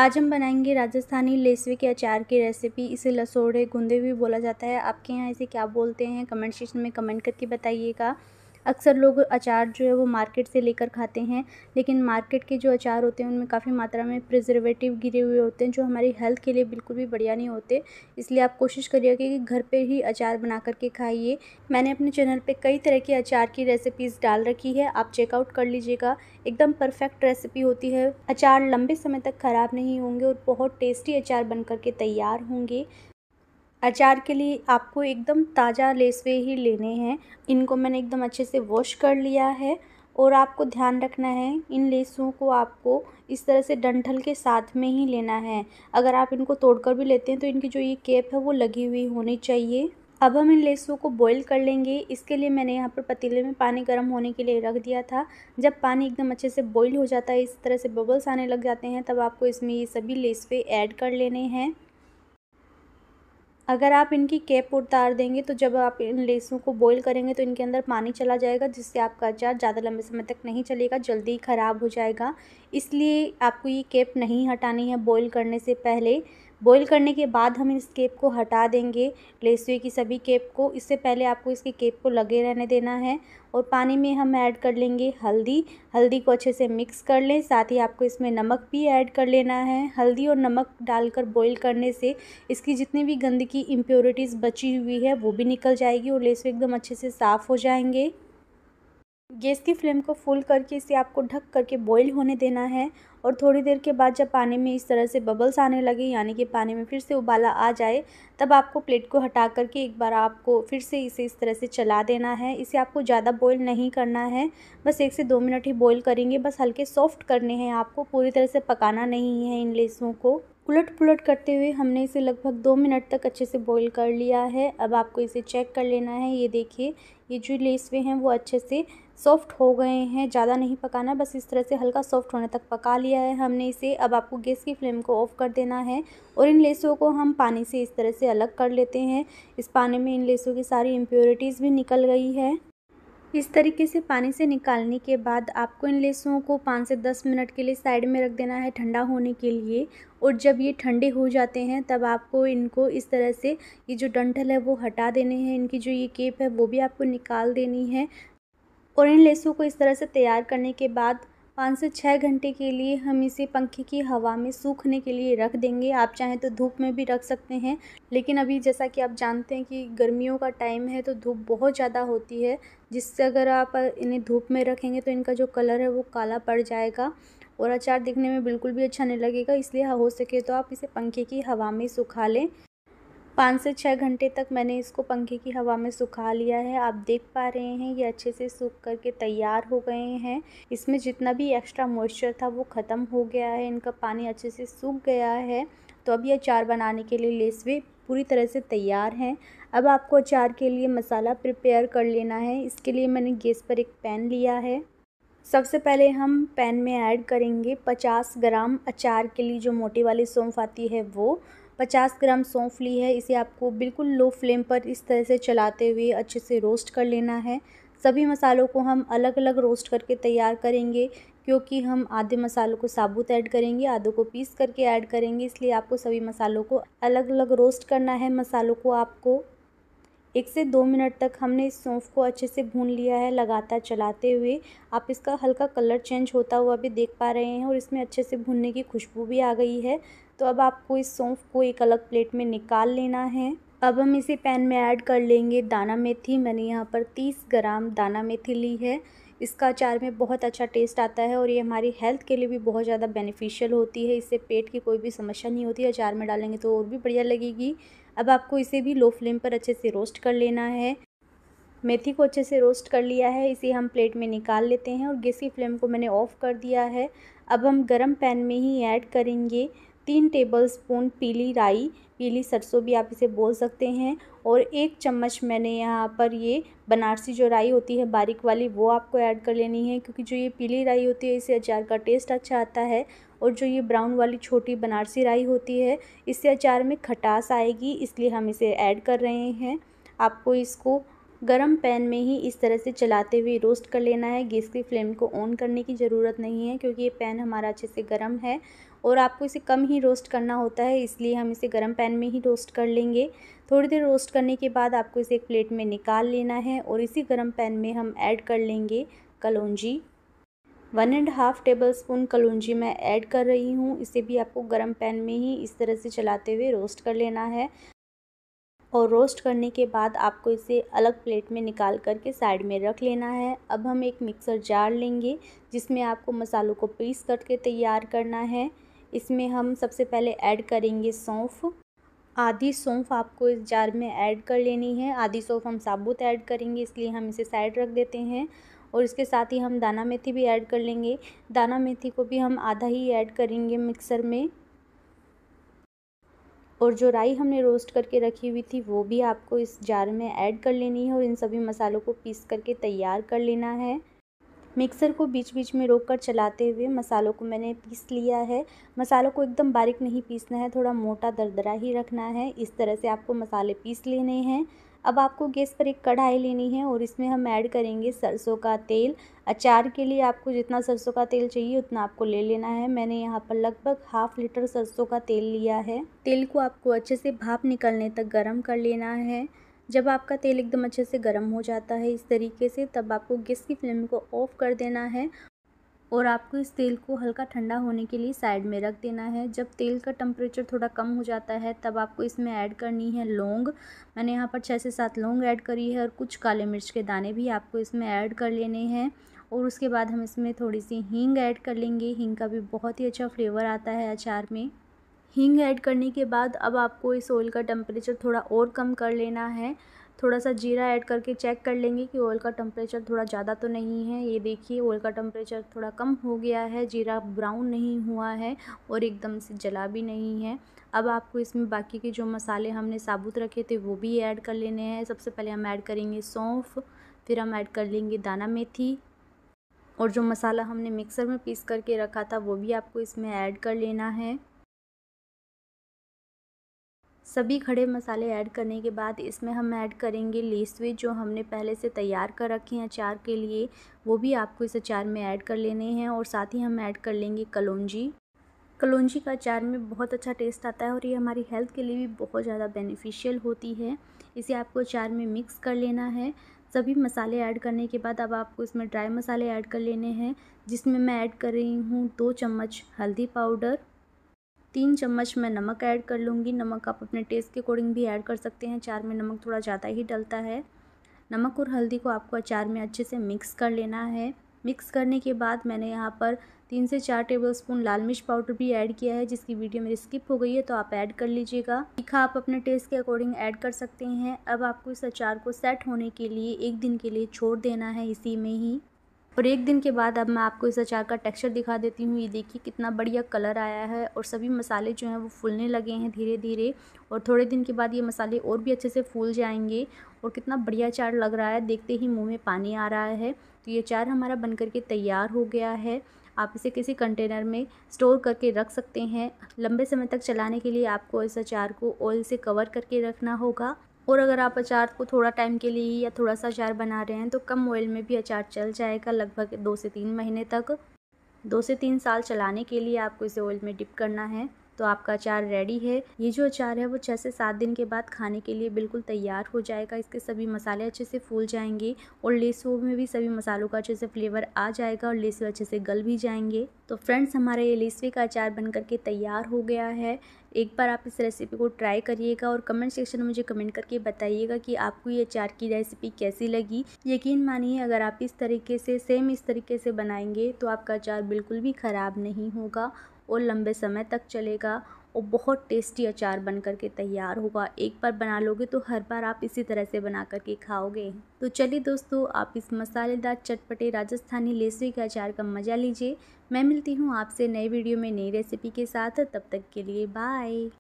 आज हम बनाएंगे राजस्थानी लेसवे के अचार की रेसिपी। इसे लसोड़े गुंदे भी बोला जाता है। आपके यहाँ इसे क्या बोलते हैं कमेंट सेक्शन में कमेंट करके बताइएगा। अक्सर लोग अचार जो है वो मार्केट से लेकर खाते हैं, लेकिन मार्केट के जो अचार होते हैं उनमें काफ़ी मात्रा में प्रिजर्वेटिव गिरे हुए होते हैं जो हमारी हेल्थ के लिए बिल्कुल भी बढ़िया नहीं होते। इसलिए आप कोशिश करिएगा कि घर पे ही अचार बना करके खाइए। मैंने अपने चैनल पे कई तरह की अचार की रेसिपीज़ डाल रखी है, आप चेकआउट कर लीजिएगा। एकदम परफेक्ट रेसिपी होती है। अचार लंबे समय तक ख़राब नहीं होंगे और बहुत टेस्टी अचार बन करके तैयार होंगे। अचार के लिए आपको एकदम ताज़ा लेसवे ही लेने हैं। इनको मैंने एकदम अच्छे से वॉश कर लिया है और आपको ध्यान रखना है इन लेसों को आपको इस तरह से डंठल के साथ में ही लेना है। अगर आप इनको तोड़कर भी लेते हैं तो इनकी जो ये केप है वो लगी हुई होनी चाहिए। अब हम इन लेसों को बॉईल कर लेंगे। इसके लिए मैंने यहाँ पर पतीले में पानी गर्म होने के लिए रख दिया था। जब पानी एकदम अच्छे से बॉईल हो जाता है, इस तरह से बबल्स आने लग जाते हैं, तब आपको इसमें ये सभी लेसवे ऐड कर लेने हैं। अगर आप इनकी कैप उतार देंगे तो जब आप इन लेसों को बॉईल करेंगे तो इनके अंदर पानी चला जाएगा, जिससे आपका अचार ज़्यादा लंबे समय तक नहीं चलेगा, जल्दी ख़राब हो जाएगा। इसलिए आपको ये कैप नहीं हटानी है बॉईल करने से पहले। बॉईल करने के बाद हम इस कैप को हटा देंगे, लेसवे की सभी कैप को। इससे पहले आपको इसकी कैप को लगे रहने देना है। और पानी में हम ऐड कर लेंगे हल्दी। हल्दी को अच्छे से मिक्स कर लें। साथ ही आपको इसमें नमक भी ऐड कर लेना है। हल्दी और नमक डालकर बॉईल करने से इसकी जितनी भी गंदगी इम्प्योरिटीज़ बची हुई है वो भी निकल जाएगी और लेसवे एकदम अच्छे से साफ़ हो जाएंगे। गैस की फ्लेम को फुल करके इसे आपको ढक करके बॉईल होने देना है। और थोड़ी देर के बाद जब पानी में इस तरह से बबल्स आने लगे, यानी कि पानी में फिर से उबाला आ जाए, तब आपको प्लेट को हटा करके एक बार आपको फिर से इसे इस तरह से चला देना है। इसे आपको ज़्यादा बॉईल नहीं करना है, बस 1 से 2 मिनट ही बॉईल करेंगे। बस हल्के सॉफ्ट करने हैं आपको, पूरी तरह से पकाना नहीं है इन लेसों को। उलट पुलट करते हुए हमने इसे लगभग 2 मिनट तक अच्छे से बॉईल कर लिया है। अब आपको इसे चेक कर लेना है। ये देखिए, ये जो लेसवे हैं वो अच्छे से सॉफ्ट हो गए हैं। ज़्यादा नहीं पकाना, बस इस तरह से हल्का सॉफ्ट होने तक पका लिया है हमने इसे। अब आपको गैस की फ्लेम को ऑफ़ कर देना है और इन लेसों को हम पानी से इस तरह से अलग कर लेते हैं। इस पानी में इन लेसों की सारी इम्प्योरिटीज़ भी निकल गई है। इस तरीके से पानी से निकालने के बाद आपको इन लेसों को 5 से 10 मिनट के लिए साइड में रख देना है ठंडा होने के लिए। और जब ये ठंडे हो जाते हैं तब आपको इनको इस तरह से ये जो डंठल है वो हटा देने हैं। इनकी जो ये केप है वो भी आपको निकाल देनी है। और इन लेसों को इस तरह से तैयार करने के बाद 5 से 6 घंटे के लिए हम इसे पंखे की हवा में सूखने के लिए रख देंगे। आप चाहें तो धूप में भी रख सकते हैं, लेकिन अभी जैसा कि आप जानते हैं कि गर्मियों का टाइम है तो धूप बहुत ज़्यादा होती है, जिससे अगर आप इन्हें धूप में रखेंगे तो इनका जो कलर है वो काला पड़ जाएगा और अचार दिखने में बिल्कुल भी अच्छा नहीं लगेगा। इसलिए हो सके तो आप इसे पंखे की हवा में सुखा लें। 5 से 6 घंटे तक मैंने इसको पंखे की हवा में सुखा लिया है। आप देख पा रहे हैं ये अच्छे से सूख करके तैयार हो गए हैं। इसमें जितना भी एक्स्ट्रा मॉइस्चर था वो ख़त्म हो गया है, इनका पानी अच्छे से सूख गया है। तो अब ये अचार बनाने के लिए लेसवे पूरी तरह से तैयार हैं। अब आपको अचार के लिए मसाला प्रिपेयर कर लेना है। इसके लिए मैंने गैस पर एक पैन लिया है। सबसे पहले हम पैन में ऐड करेंगे 50 ग्राम अचार के लिए जो मोटी वाली सौंफ आती है वो। 50 ग्राम सौंफ ली है। इसे आपको बिल्कुल लो फ्लेम पर इस तरह से चलाते हुए अच्छे से रोस्ट कर लेना है। सभी मसालों को हम अलग अलग रोस्ट करके तैयार करेंगे, क्योंकि हम आधे मसालों को साबुत ऐड करेंगे, आधों को पीस करके ऐड करेंगे। इसलिए आपको सभी मसालों को अलग अलग रोस्ट करना है। मसालों को आपको 1 से 2 मिनट तक हमने इस सौंफ को अच्छे से भून लिया है लगातार चलाते हुए। आप इसका हल्का कलर चेंज होता हुआ भी देख पा रहे हैं और इसमें अच्छे से भुनने की खुशबू भी आ गई है। तो अब आपको इस सौंफ को एक अलग प्लेट में निकाल लेना है। अब हम इसी पैन में ऐड कर लेंगे दाना मेथी। मैंने यहाँ पर 30 ग्राम दाना मेथी ली है। इसका अचार में बहुत अच्छा टेस्ट आता है और ये हमारी हेल्थ के लिए भी बहुत ज़्यादा बेनिफिशियल होती है। इससे पेट की कोई भी समस्या नहीं होती, अचार में डालेंगे तो और भी बढ़िया लगेगी। अब आपको इसे भी लो फ्लेम पर अच्छे से रोस्ट कर लेना है। मेथी को अच्छे से रोस्ट कर लिया है, इसे हम प्लेट में निकाल लेते हैं और गैस की फ्लेम को मैंने ऑफ़ कर दिया है। अब हम गरम पैन में ही ऐड करेंगे 3 टेबलस्पून पीली राई, पीली सरसों भी आप इसे बोल सकते हैं। और 1 चम्मच मैंने यहाँ पर ये बनारसी जो राई होती है बारीक वाली, वो आपको ऐड कर लेनी है, क्योंकि जो ये पीली राई होती है इससे अचार का टेस्ट अच्छा आता है। और जो ये ब्राउन वाली छोटी बनारसी राई होती है इससे अचार में खटास आएगी, इसलिए हम इसे ऐड कर रहे हैं। आपको इसको गरम पैन में ही इस तरह से चलाते हुए रोस्ट कर लेना है। गैस की फ्लेम को ऑन करने की ज़रूरत नहीं है, क्योंकि ये पैन हमारा अच्छे से गरम है और आपको इसे कम ही रोस्ट करना होता है, इसलिए हम इसे गर्म पैन में ही रोस्ट कर लेंगे। थोड़ी देर रोस्ट करने के बाद आपको इसे एक प्लेट में निकाल लेना है और इसी गर्म पैन में हम ऐड कर लेंगे कलौंजी। 1.5 टेबलस्पून कलौंजी मैं ऐड कर रही हूँ। इसे भी आपको गर्म पैन में ही इस तरह से चलाते हुए रोस्ट कर लेना है और रोस्ट करने के बाद आपको इसे अलग प्लेट में निकाल करके साइड में रख लेना है। अब हम एक मिक्सर जार लेंगे जिसमें आपको मसालों को पीस करके तैयार करना है। इसमें हम सबसे पहले ऐड करेंगे सौंफ। आधी सौंफ आपको इस जार में ऐड कर लेनी है। आधी सौंफ हम साबुत ऐड करेंगे, इसलिए हम इसे साइड रख देते हैं। और इसके साथ ही हम दाना मेथी भी ऐड कर लेंगे। दाना मेथी को भी हम आधा ही ऐड करेंगे मिक्सर में। और जो राई हमने रोस्ट करके रखी हुई थी वो भी आपको इस जार में ऐड कर लेनी है और इन सभी मसालों को पीस करके तैयार कर लेना है। मिक्सर को बीच बीच में रोक कर चलाते हुए मसालों को मैंने पीस लिया है। मसालों को एकदम बारीक नहीं पीसना है, थोड़ा मोटा दरदरा ही रखना है। इस तरह से आपको मसाले पीस लेने हैं। अब आपको गैस पर एक कढ़ाई लेनी है और इसमें हम ऐड करेंगे सरसों का तेल। अचार के लिए आपको जितना सरसों का तेल चाहिए उतना आपको ले लेना है। मैंने यहाँ पर लगभग 1/2 लीटर सरसों का तेल लिया है। तेल को आपको अच्छे से भाप निकलने तक गर्म कर लेना है। जब आपका तेल एकदम अच्छे से गर्म हो जाता है इस तरीके से, तब आपको गैस की फ्लेम को ऑफ कर देना है और आपको इस तेल को हल्का ठंडा होने के लिए साइड में रख देना है। जब तेल का टेम्परेचर थोड़ा कम हो जाता है तब आपको इसमें ऐड करनी है लौंग। मैंने यहाँ पर 6 से 7 लौंग ऐड करी है और कुछ काले मिर्च के दाने भी आपको इसमें ऐड कर लेने हैं। और उसके बाद हम इसमें थोड़ी सी हींग ऐड कर लेंगे। हींग का भी बहुत ही अच्छा फ्लेवर आता है अचार में। हींग ऐड करने के बाद अब आपको इस ऑयल का टेम्परेचर थोड़ा और कम कर लेना है। थोड़ा सा जीरा ऐड करके चेक कर लेंगे कि ऑयल का टेम्परेचर थोड़ा ज़्यादा तो नहीं है। ये देखिए ऑयल का टेम्परेचर थोड़ा कम हो गया है, जीरा ब्राउन नहीं हुआ है और एकदम से जला भी नहीं है। अब आपको इसमें बाकी के जो मसाले हमने साबुत रखे थे वो भी ऐड कर लेने हैं। सबसे पहले हम ऐड करेंगे सौंफ, फिर हम ऐड कर लेंगे दाना मेथी और जो मसाला हमने मिक्सर में पीस करके रखा था वो भी आपको इसमें ऐड कर लेना है। सभी खड़े मसाले ऐड करने के बाद इसमें हम ऐड करेंगे लेसवे जो हमने पहले से तैयार कर रखे हैं अचार के लिए, वो भी आपको इस अचार में ऐड कर लेने हैं। और साथ ही हम ऐड कर लेंगे कलौंजी। कलौंजी का अचार में बहुत अच्छा टेस्ट आता है और ये हमारी हेल्थ के लिए भी बहुत ज़्यादा बेनिफिशियल होती है। इसे आपको अचार में मिक्स कर लेना है। सभी मसाले ऐड करने के बाद अब आपको इसमें ड्राई मसाले ऐड कर लेने हैं, जिसमें मैं ऐड कर रही हूँ 2 चम्मच हल्दी पाउडर, 3 चम्मच मैं नमक ऐड कर लूँगी। नमक आप अपने टेस्ट के अकॉर्डिंग भी ऐड कर सकते हैं, अचार में नमक थोड़ा ज़्यादा ही डलता है। नमक और हल्दी को आपको अचार में अच्छे से मिक्स कर लेना है। मिक्स करने के बाद मैंने यहाँ पर 3 से 4 टेबलस्पून लाल मिर्च पाउडर भी ऐड किया है, जिसकी वीडियो मेरी स्किप हो गई है तो आप ऐड कर लीजिएगा। तीखा आप अपने टेस्ट के अकॉर्डिंग ऐड कर सकते हैं। अब आपको इस अचार को सेट होने के लिए 1 दिन के लिए छोड़ देना है इसी में ही। और 1 दिन के बाद अब मैं आपको इस अचार का टेक्सचर दिखा देती हूँ। ये देखिए कितना बढ़िया कलर आया है और सभी मसाले जो हैं वो फूलने लगे हैं धीरे धीरे। और थोड़े दिन के बाद ये मसाले और भी अच्छे से फूल जाएंगे और कितना बढ़िया अचार लग रहा है, देखते ही मुंह में पानी आ रहा है। तो ये अचार हमारा बन करके तैयार हो गया है। आप इसे किसी कंटेनर में स्टोर करके रख सकते हैं। लंबे समय तक चलाने के लिए आपको इस अचार को ऑयल से कवर करके रखना होगा। और अगर आप अचार को थोड़ा टाइम के लिए या थोड़ा सा अचार बना रहे हैं तो कम ऑयल में भी अचार चल जाएगा लगभग 2 से 3 महीने तक। 2 से 3 साल चलाने के लिए आपको इसे ऑयल में डिप करना है। तो आपका अचार रेडी है। ये जो अचार है वो 6 से 7 दिन के बाद खाने के लिए बिल्कुल तैयार हो जाएगा। इसके सभी मसाले अच्छे से फूल जाएंगे और लेसों में भी सभी मसालों का अच्छे से फ्लेवर आ जाएगा और लेसवे अच्छे से गल भी जाएंगे। तो फ्रेंड्स, हमारा ये लेसवे का अचार बन करके तैयार हो गया है। एक बार आप इस रेसिपी को ट्राई करिएगा और कमेंट सेक्शन में मुझे कमेंट करके बताइएगा कि आपको ये अचार की रेसिपी कैसी लगी। यकीन मानिए अगर आप इस तरीके से सेम इस तरीके से बनाएंगे तो आपका अचार बिल्कुल भी ख़राब नहीं होगा और लंबे समय तक चलेगा और बहुत टेस्टी अचार बन करके तैयार होगा। एक बार बना लोगे तो हर बार आप इसी तरह से बना करके खाओगे। तो चलिए दोस्तों, आप इस मसालेदार चटपटे राजस्थानी लेसवे के अचार का मज़ा लीजिए। मैं मिलती हूँ आपसे नए वीडियो में नई रेसिपी के साथ। तब तक के लिए बाय।